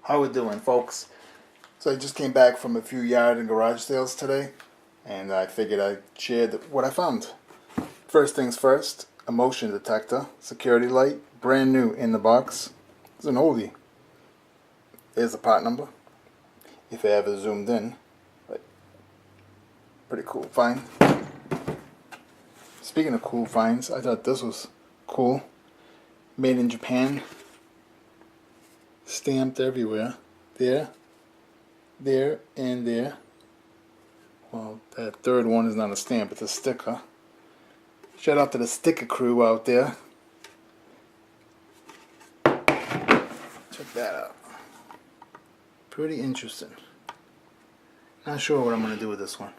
How we doing, folks? So I just came back from a few yard and garage sales today, and I figured I'd share what I found. First things first, a motion detector, security light, brand new in the box. It's an oldie. There's the part number, if I ever zoomed in. But pretty cool find. Speaking of cool finds, I thought this was cool. Made in Japan. Stamped everywhere. There, and there. Well, that third one is not a stamp, it's a sticker. Shout out to the sticker crew out there. Check that out. Pretty interesting. Not sure what I'm going to do with this one.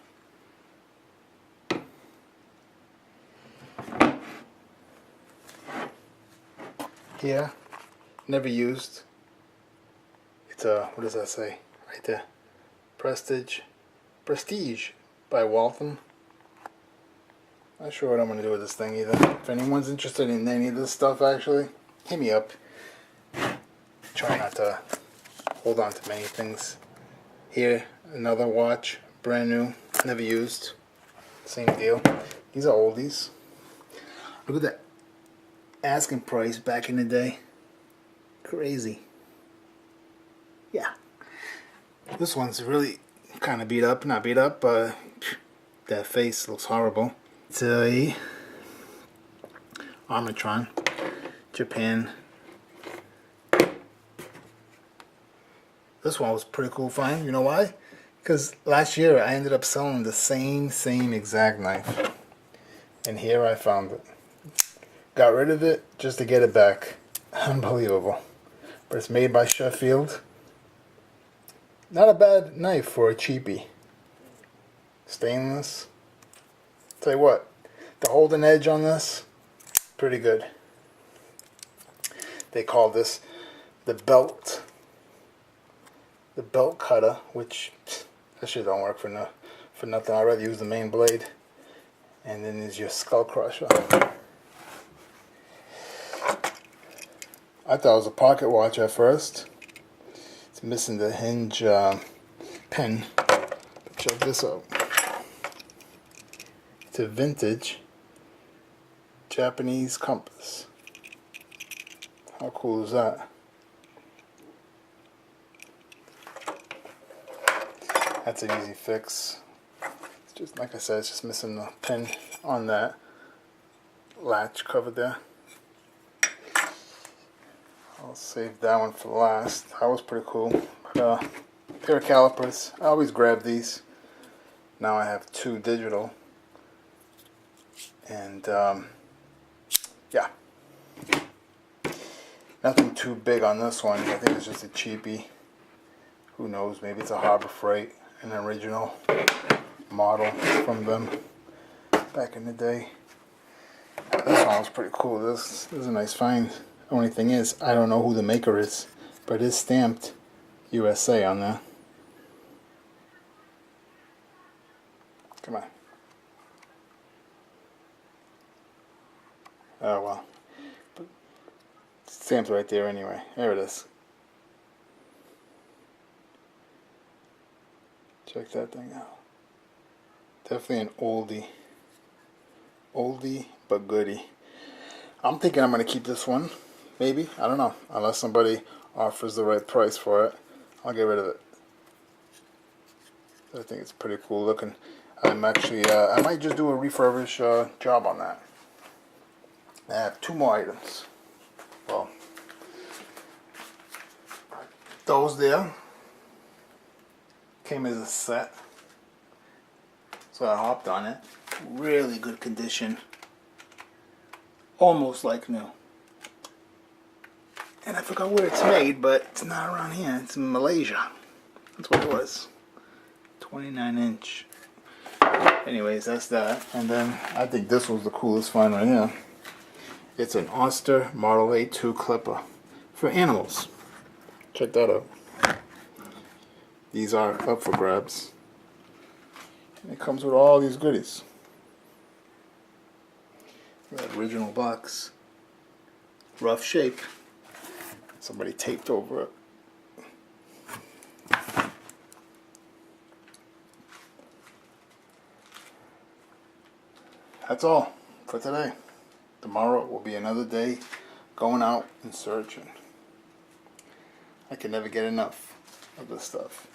Here, never used. It's a, what does that say? Right there. Prestige by Waltham. Not sure what I'm going to do with this thing either. If anyone's interested in any of this stuff, actually, hit me up. Try not to hold on to many things. Here, another watch, brand new, never used. Same deal. These are oldies. Look at that asking price back in the day. Crazy. Yeah. This one's really kind of beat up. Not beat up, but that face looks horrible. It's a Armatron, Japan. This one was a pretty cool find. You know why? Because last year I ended up selling the same exact knife. And here I found it. Got rid of it just to get it back. Unbelievable. But it's made by Sheffield. Not a bad knife for a cheapie. Stainless. Tell you what, the holding edge on this, pretty good. They call this the belt cutter, which that shit don't work for nothing. I'd rather use the main blade. And then there's your skull crusher. I thought it was a pocket watch at first. It's missing the hinge pin. Check this out. It's a vintage Japanese compass. How cool is that? That's an easy fix. It's just, like I said, it's just missing the pin on that latch cover there. I'll save that one for last. That was pretty cool. But, pair of calipers. I always grab these. Now I have 2 digital. And yeah. Nothing too big on this one. I think it's just a cheapie. Who knows? Maybe it's a Harbor Freight, an original model from them back in the day. This one was pretty cool. This is a nice find. The only thing is, I don't know who the maker is, but it is stamped USA on there. Come on. Oh well. It's stamped right there anyway. There it is. Check that thing out. Definitely an oldie. Oldie but goodie. I'm thinking I'm going to keep this one. Maybe. I don't know. Unless somebody offers the right price for it, I'll get rid of it. I think it's pretty cool looking. I'm actually, I might just do a refurbish job on that. I have 2 more items. Well, those there came as a set. So I hopped on it. Really good condition. Almost like new. And I forgot where it's made, but it's not around here. It's in Malaysia. That's what it was. 29-inch. Anyways, that's that. And then I think this was the coolest find right here. It's an Oster Model A2 clipper for animals. Check that out. These are up for grabs. And it comes with all these goodies. That original box. Rough shape. Somebody taped over it. that's all for today. Tomorrow will be another day going out and searching. I can never get enough of this stuff.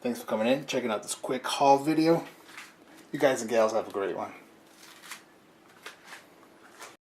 Thanks for coming in, checking out this quick haul video. You guys and gals have a great one.